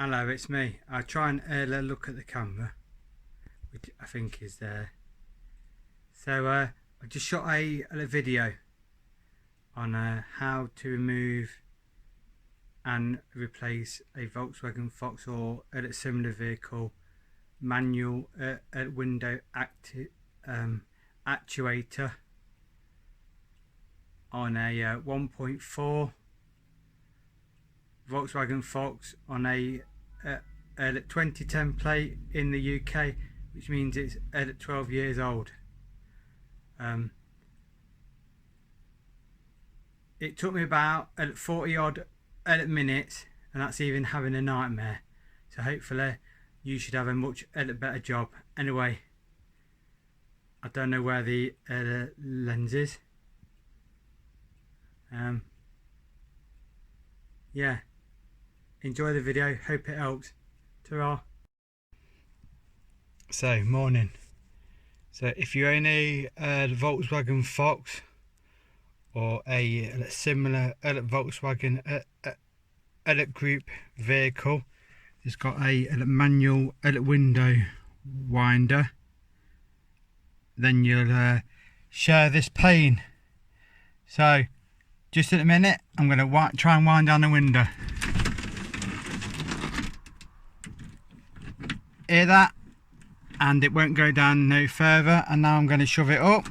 Hello, it's me. I'll try and look at the camera, which I think is there. So I just shot a video on how to remove and replace a Volkswagen Fox or a similar vehicle manual window actuator on a 1.4 Volkswagen Fox on a 2010 plate in the UK, which means it's 12 years old. It took me about 40 odd minutes, and that's even having a nightmare. So hopefully you should have a much better job. Anyway, I don't know where the lens is. Yeah, enjoy the video, hope it helps. Ta-ra. So, morning. So if you own a Volkswagen Fox or a similar Volkswagen group vehicle, it's got a manual window winder, then you'll share this pane. So just in a minute I'm going to try and wind down the window. Hear that? And it won't go down no further, and now I'm going to shove it up,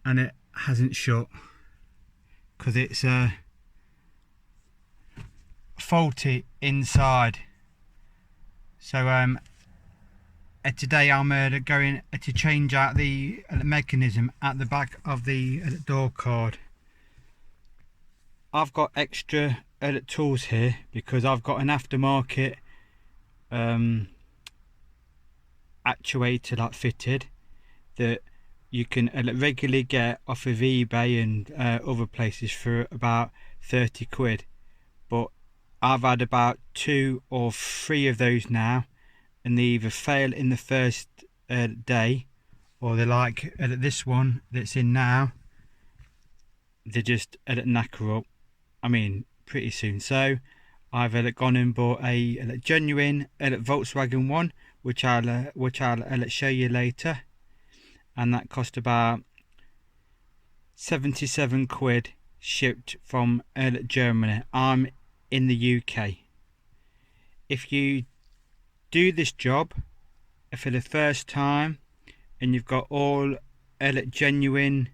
and it hasn't shut because it's faulty inside. So today I'm going to change out the mechanism at the back of the door card. I've got extra tools here because I've got an aftermarket actuator like fitted that you can regularly get off of eBay and other places for about 30 quid, but I've had about 2 or 3 of those now, and they either fail in the first day, or they're like this one that's in now, they just knacker up, I mean pretty soon. So I've gone and bought a genuine Volkswagen one, which I'll show you later, and that cost about 77 quid shipped from Germany. I'm in the UK. If you do this job for the first time and you've got all genuine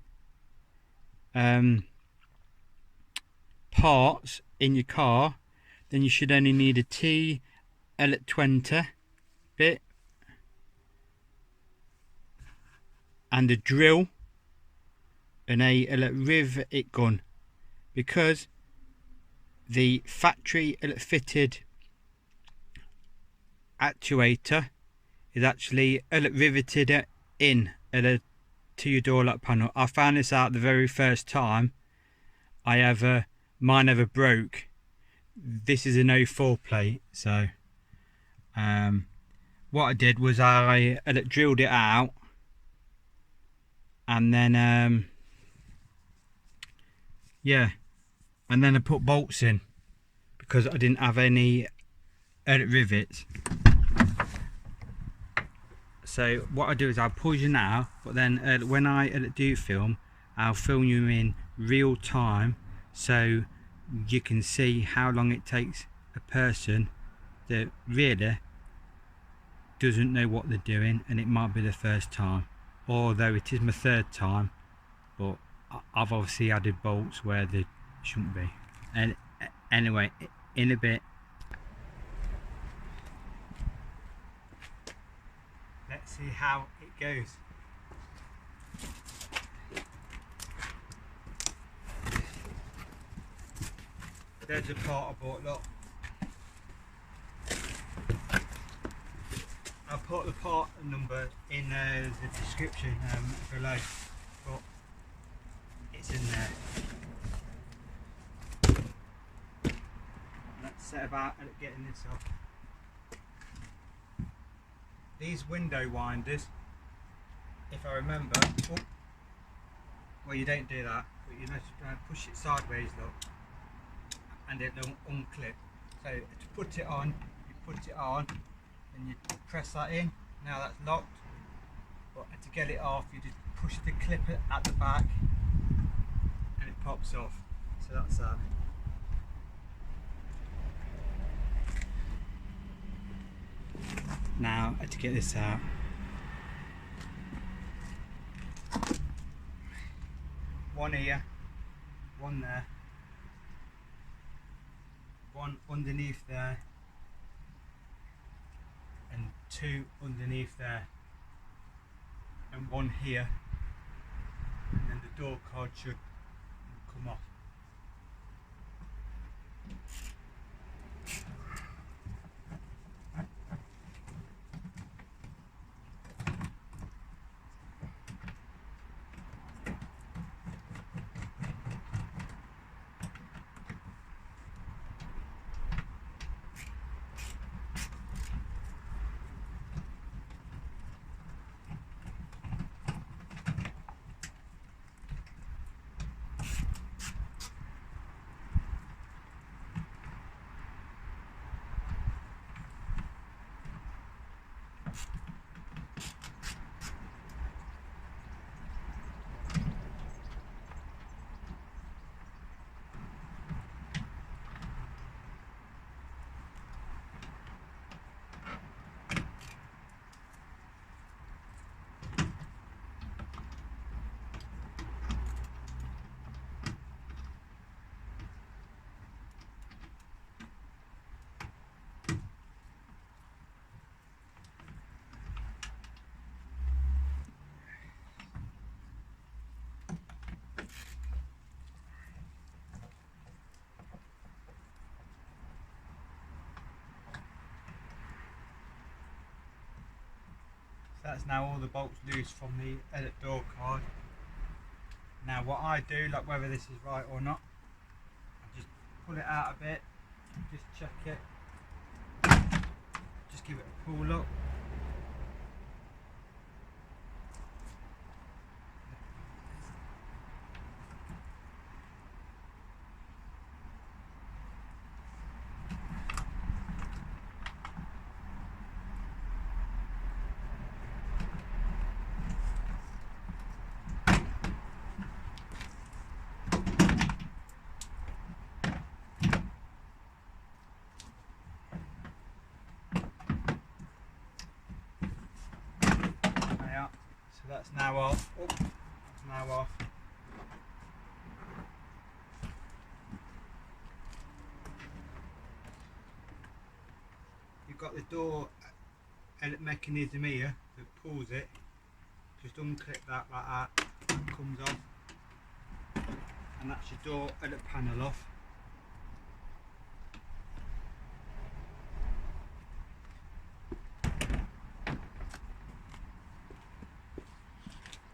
parts in your car, then you should only need a T20 bit and a drill and a rivet gun, because the factory fitted actuator is actually riveted in to your door lock panel. I found this out the very first time mine ever broke. This is an 04 plate, so what I did was I drilled it out, and then yeah, and then I put bolts in because I didn't have any rivets. So what I do is I'll pause you now, but then when I do film, I'll film you in real time, so you can see how long it takes a person that really doesn't know what they're doing, and it might be the first time, although it is my 3rd time, but I've obviously added bolts where they shouldn't be. And anyway, in a bit. Let's see how it goes. There's the part I bought, look. I'll put the part number in the description below, but it's in there. Let's set about getting this off. These window winders, if I remember, well, you don't do that, but you must push it sideways, look. and it'll unclip. So to put it on, you put it on and you press that in. Now that's locked, but to get it off you just push the clip at the back and it pops off. So that's that. Now to get this out, one here, one there, one underneath there, and two underneath there, and one here, and then the door card should come off. That's now all the bolts loose from the edit door card. Now what I do, like whether this is right or not, I just pull it out a bit, just check it, just give it a pull up. So that's now off. Oh, that's now off. You've got the door mechanism here that pulls it. Just unclip that like that. That comes off, and that's your door edit panel off.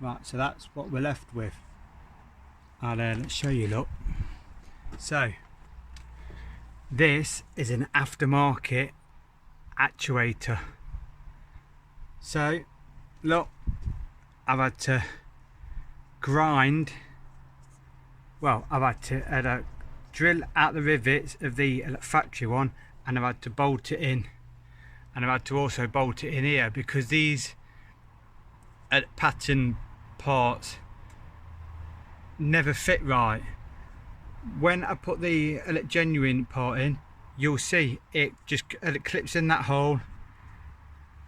Right, so that's what we're left with. Let's show you, look. So this is an aftermarket actuator. So look, I've had to grind, well, I've had to drill out the rivets of the factory one, and I've had to bolt it in, and I've had to also bolt it in here because these pattern parts never fit right. When I put the genuine part in, you'll see it just clips in that hole,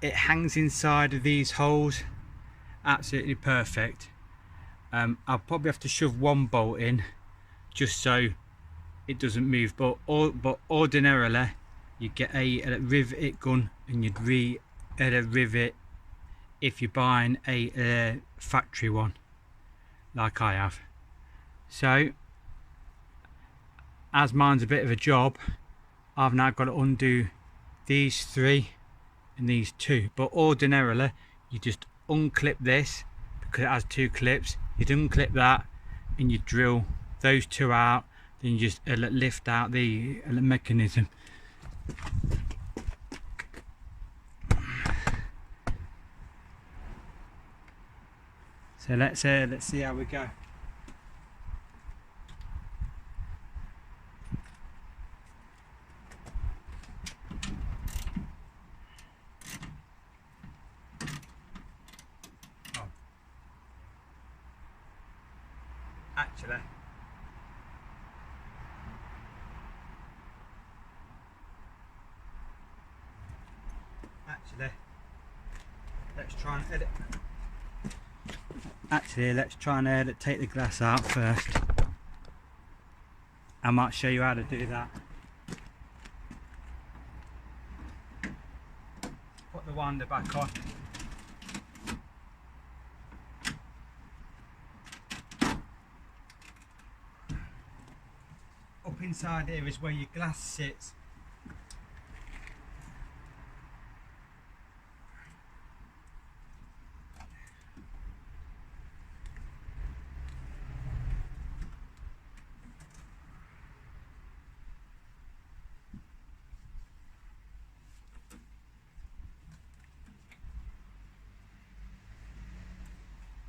it hangs inside of these holes, absolutely perfect. I'll probably have to shove one bolt in just so it doesn't move, but ordinarily you get a rivet gun and you'd rivet if you're buying a factory one like I have. So as mine's a bit of a job, I've now got to undo these three and these two, but ordinarily you just unclip this because it has two clips, you'd unclip that and you drill those two out, then you just lift out the mechanism. So let's see how we go. Actually, let's try and edit. Let's try and take the glass out first. I might show you how to do that. Put the winder back on. Up inside here is where your glass sits.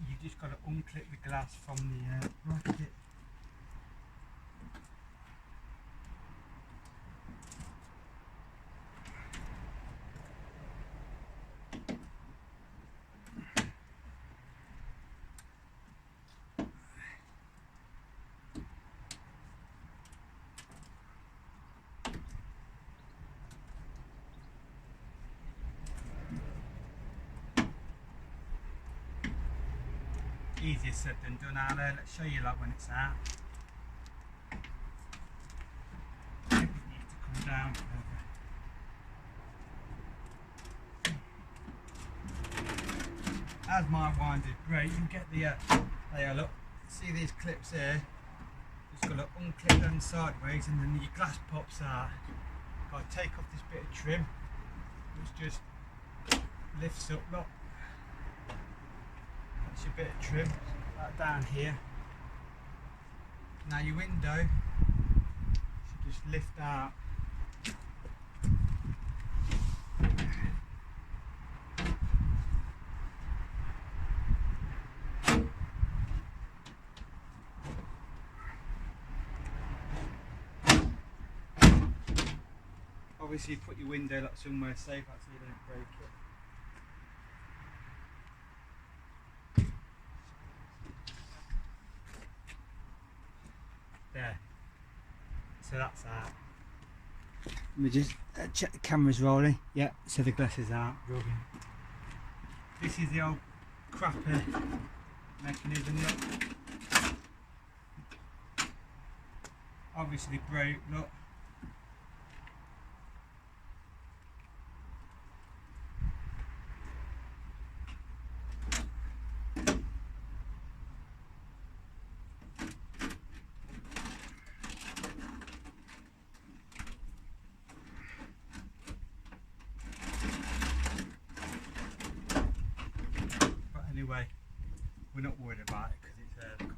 You just got to unclip the glass from the bracket. Easier said than done, Ale. Let's show you like when it's out. It needs to come down further. As my winder's great, you can get the there, look, see these clips here? Just got to unclip them sideways and then your glass pops out. Got to take off this bit of trim, which just lifts up, look. That's your bit of trim, right down here. Now your window should just lift out. Obviously put your window like somewhere safe so you don't break it. There, so that's out. Let me just check the camera's rolling. Yeah, so the glass is out, rubbing. This is the old crapper mechanism, look. Obviously broke, look. Anyway, we're not worried about it because it's coming out.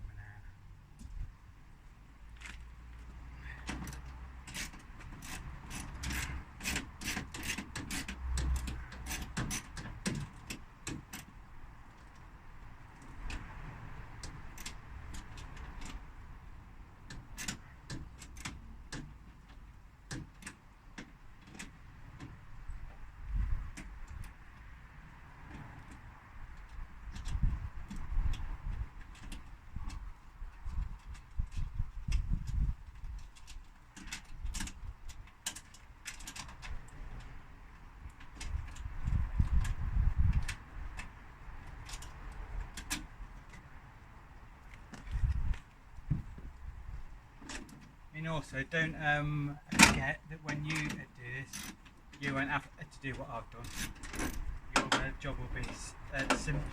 And also, don't forget that when you do this, you won't have to do what I've done. Your job will be simpler.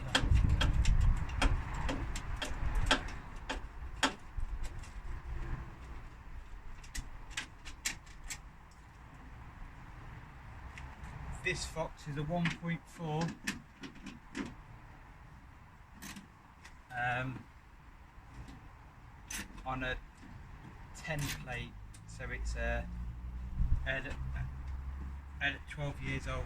This Fox is a 1.4 on a 10 plate, so it's at 12 years old.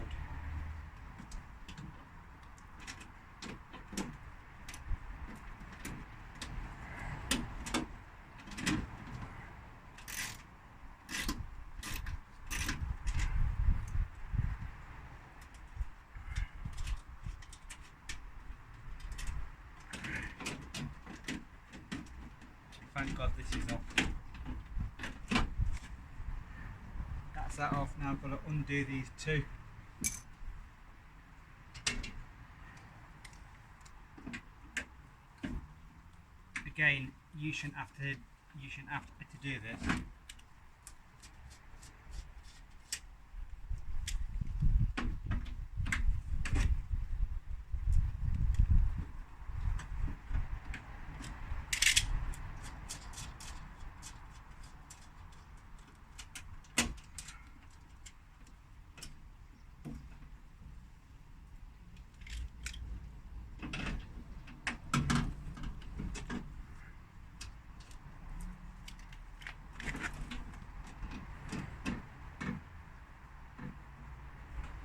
thank God this is off. That's that off. Now I've got to undo these two. Again, you shouldn't have to do this.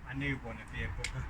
I knew one would be a bugger.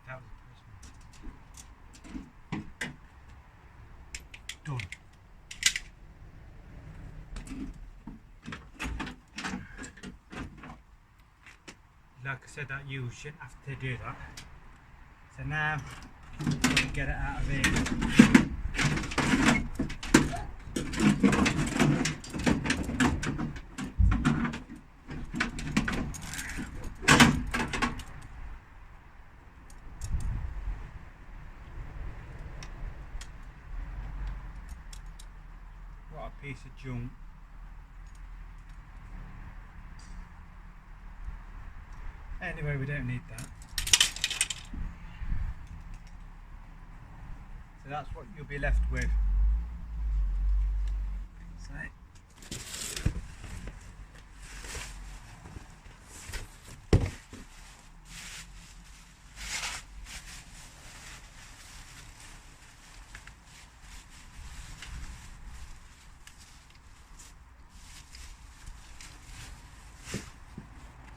That was done. Like I said, that you shouldn't have to do that. So now I'm going to get it out of here. What a piece of junk. Anyway, we don't need that. So that's what you'll be left with.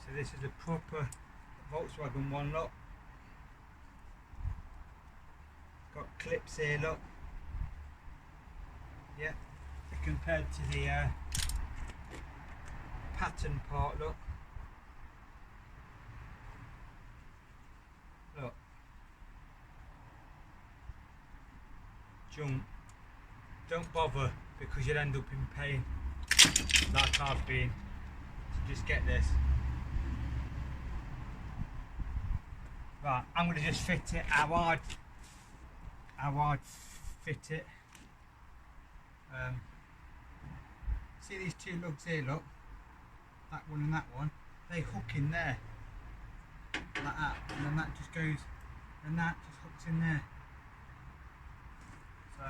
So this is a proper Volkswagen one, look. Got clips here, look. Yeah, compared to the pattern part, look. Look. Junk. Don't bother, because you'll end up in pain, like I've been. So just get this. Right, I'm going to just fit it how I'd fit it. See these two lugs here, look, that one and that one, they hook in there like that, and then that just goes, and that just hooks in there. So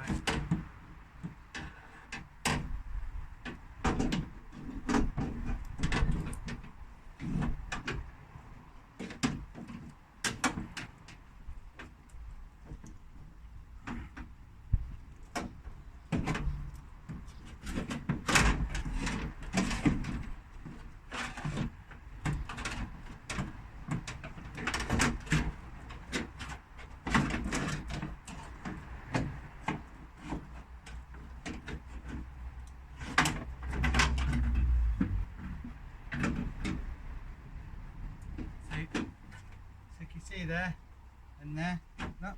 see there and there, look,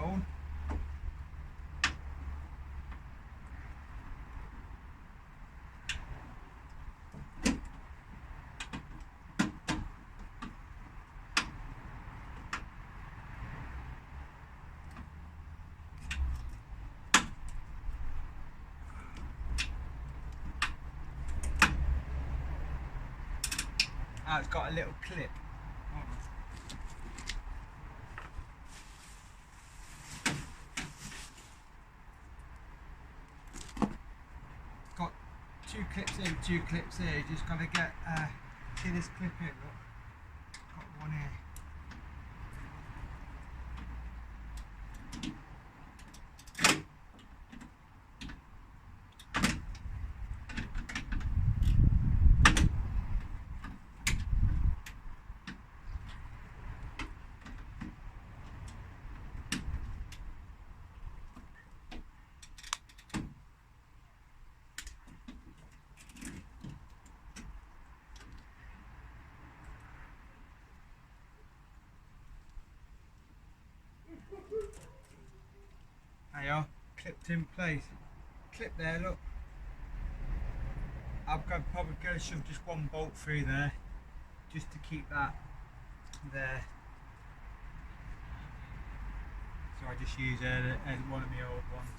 hole. Oh, it's got a little clip. Got 2 clips in, 2 clips here. You just got to get see this clip here. Look, got one here. There you are, clipped in place. Clip there, look. I'm probably going to shove just 1 bolt through there, just to keep that there. So I just use it as one of my old ones.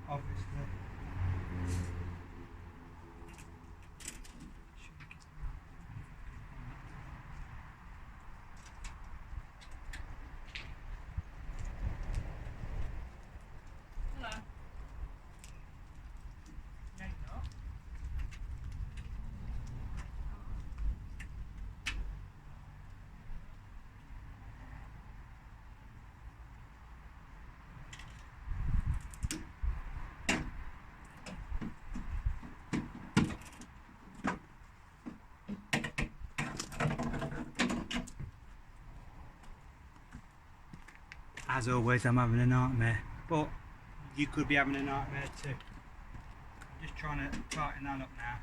Obviously. Hello. No, you're not. As always, I'm having a nightmare, but you could be having a nightmare too. I'm just trying to tighten that up now.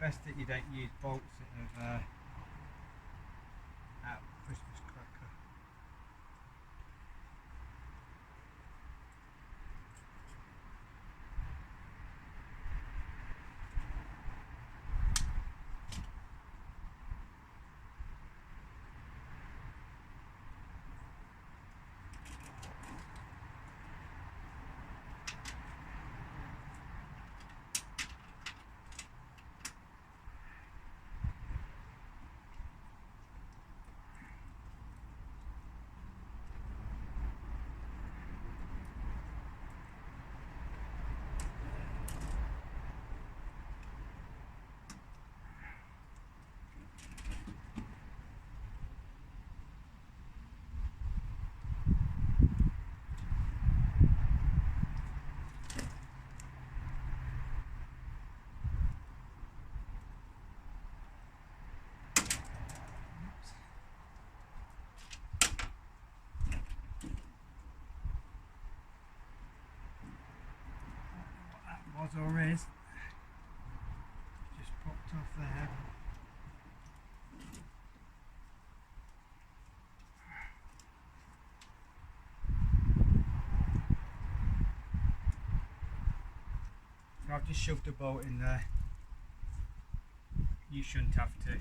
best that you don't use bolts that have out Christmas cracker. Was or is just popped off there. So I've just shoved a bolt in there. You shouldn't have to.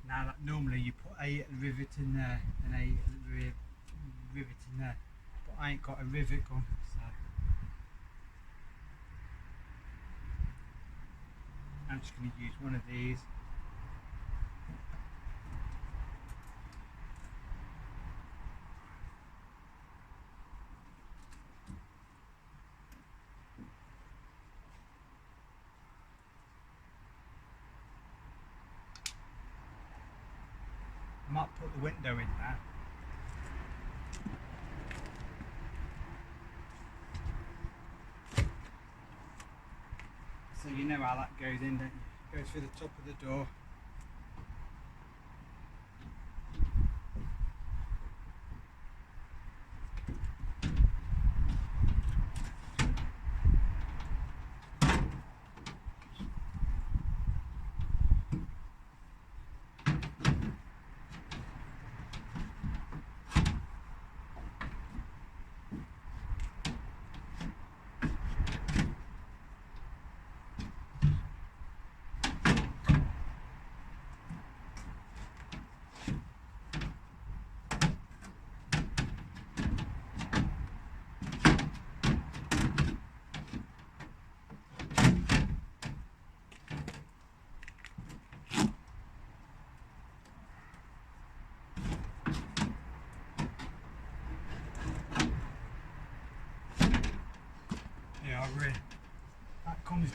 Now that normally you put a rivet in there and a rivet in there, but I ain't got a rivet gun, so I'm just going to use one of these. I might put the window in there. So you know how that goes in, don't you? Goes through the top of the door.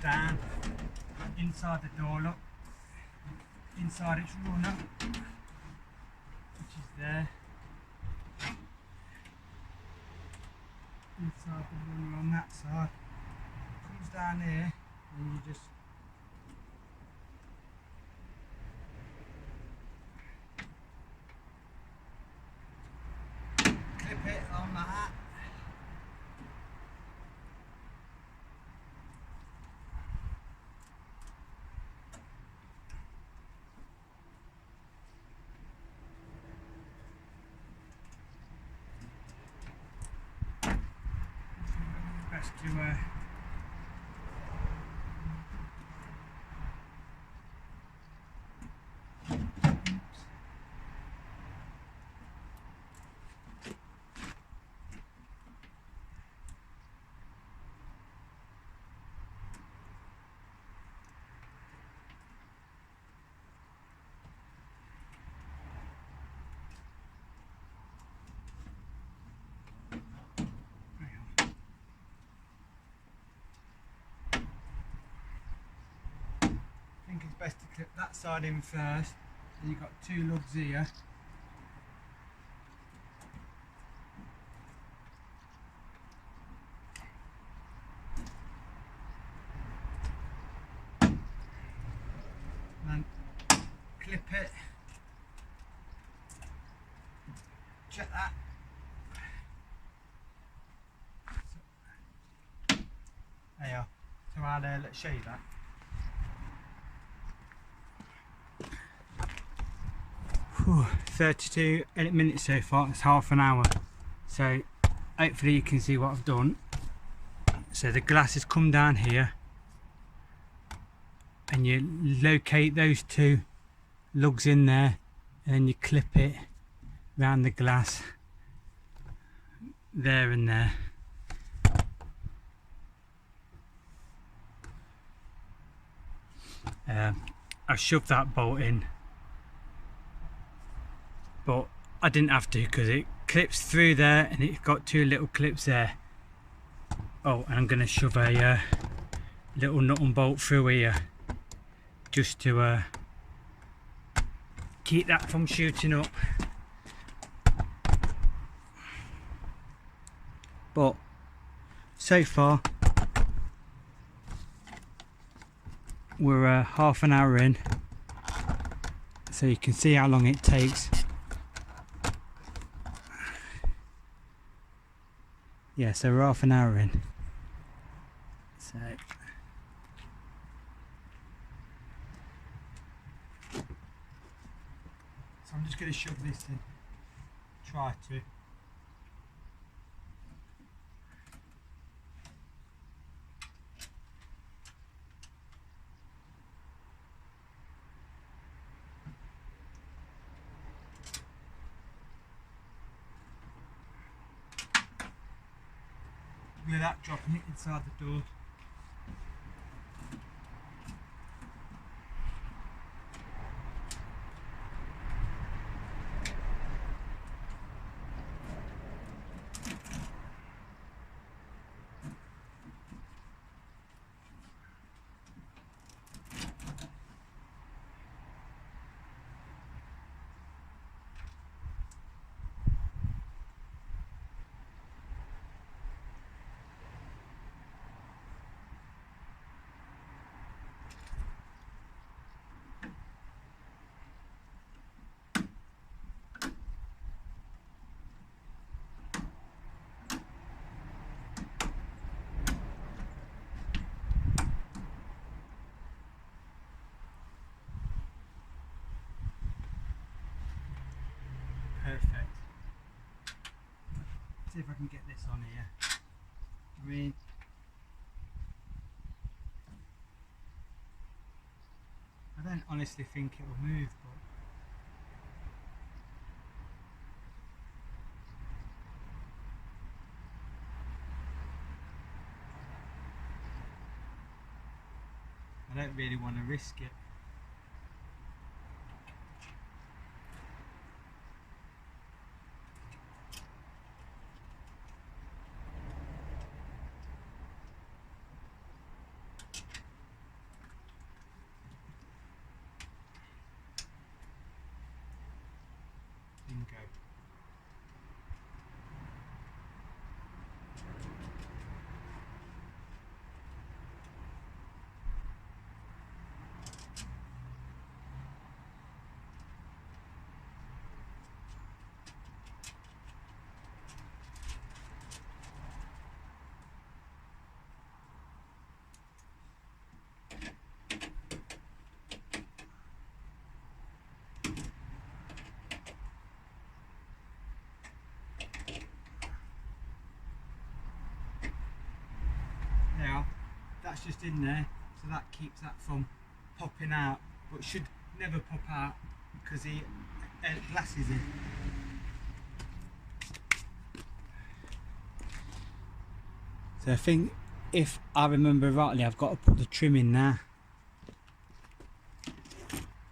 down inside the door, look, inside its runner, which is there, inside the runner on that side, comes down here, and you just clip it on that. Best to I think it's best to clip that side in first. Then you've got two lugs here. And then clip it. Check that. There you are. So let's show you that. 32 minutes so far, it's half an hour, so hopefully you can see what I've done. So the glass has come down here and you locate those two lugs in there and then you clip it around the glass there and there. I shoved that bolt in, but I didn't have to because it clips through there and it's got two little clips there. Oh, and I'm going to shove a little nut and bolt through here just to keep that from shooting up. But so far we're half an hour in, so you can see how long it takes. Yeah, so we're half an hour in. So I'm just going to shove this in. Try to. Look at that, dropping it inside the door. Perfect. See if I can get this on here. I don't honestly think it will move, but I don't really want to risk it. go. Now that's just in there, so that keeps that from popping out, but should never pop out because the glass is in. So I think, if I remember rightly, I've got to put the trim in now,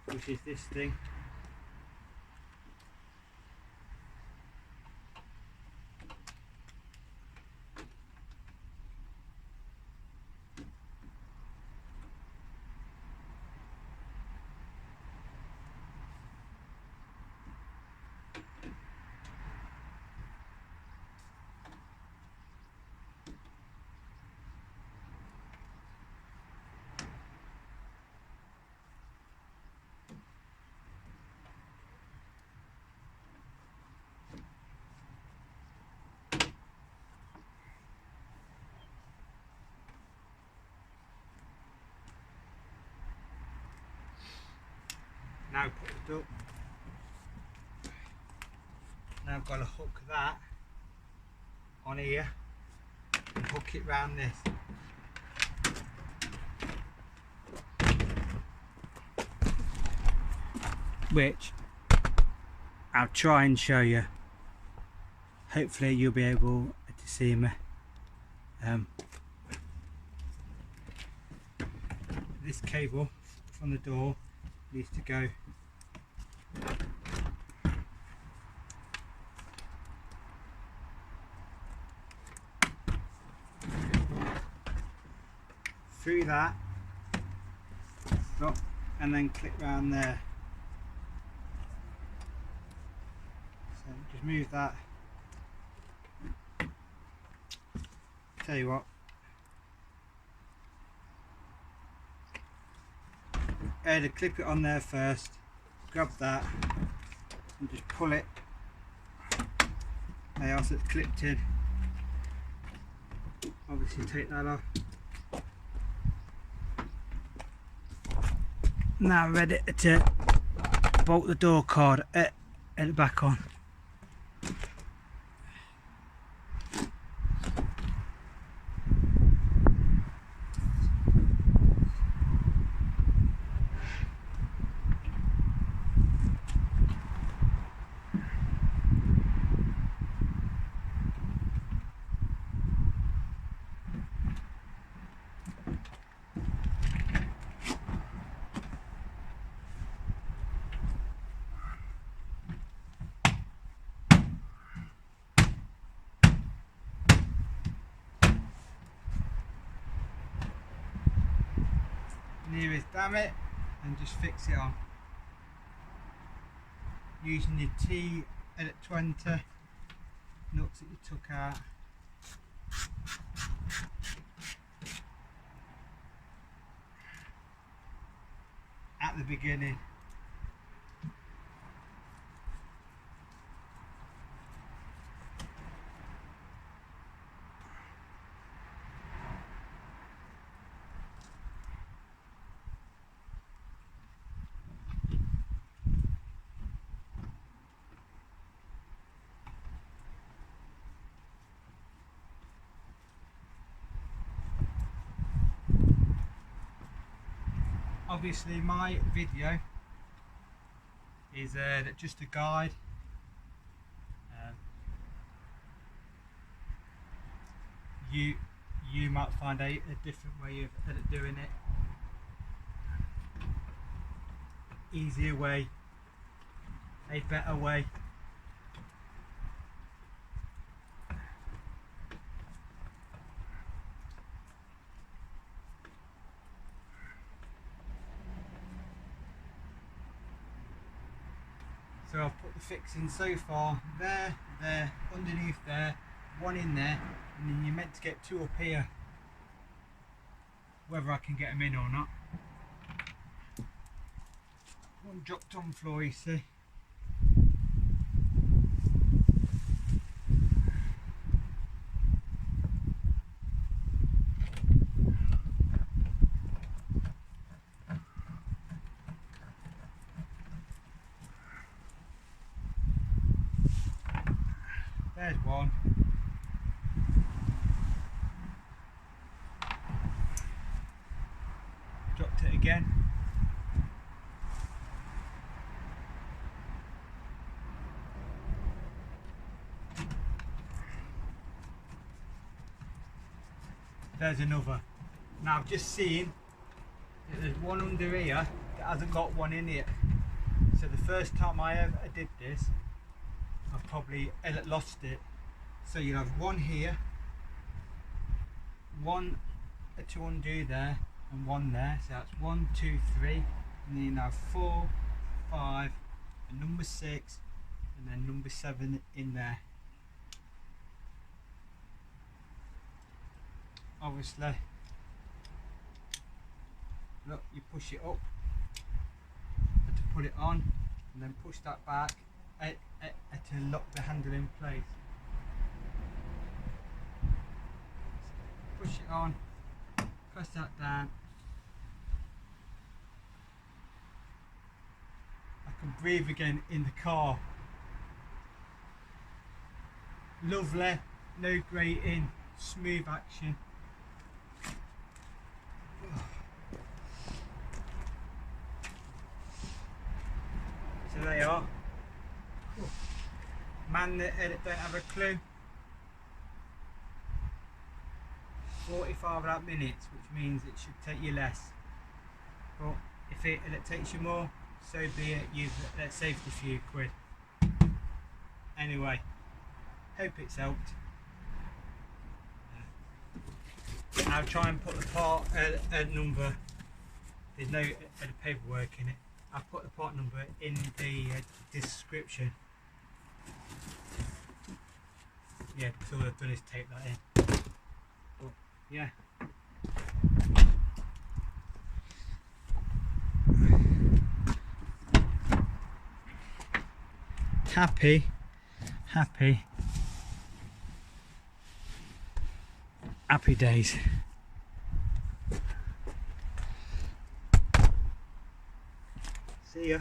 which is this thing. Now put it up. Now I've got to hook that on here and hook it round this. Which I'll try and show you. Hopefully you'll be able to see me. This cable from the door needs to go through that, stop, and then click round there. So just move that. Tell you what, to clip it on there first, grab that and just pull it. There, so it's clipped in. Obviously take that off. Now ready to bolt the door cord back on. Nearest damn it, and just fix it on using your T20 nuts that you took out. At the beginning. Obviously my video is just a guide. You might find a different way of doing it, easier way, a better way. So I've put the fixing so far there, there, underneath there, one in there, and then you're meant to get two up here. Whether I can get them in or not. One dropped on floor, you see. There's one. Dropped it again. There's another. Now I've just seen that there's one under here that hasn't got one in it. So the first time I ever did this, I probably lost it. So you have one here, one to undo there, and one there. So that's 1, 2, 3, and then you have 4, 5, and number 6, and then number 7 in there. Obviously, look, you push it up to put it on, and then push that back to lock the handle in place. Push it on, press that down. I can breathe again in the car. Lovely, no grating, smooth action. So they are. Man that don't have a clue. 45 odd minutes, which means it should take you less. But if it takes you more, so be it. You've saved a few quid. Anyway, hope it's helped. I'll try and put the part number. There's no paperwork in it. I'll put the part number in the description. Yeah, because all I've done is tape that in. But yeah. Happy days. See ya.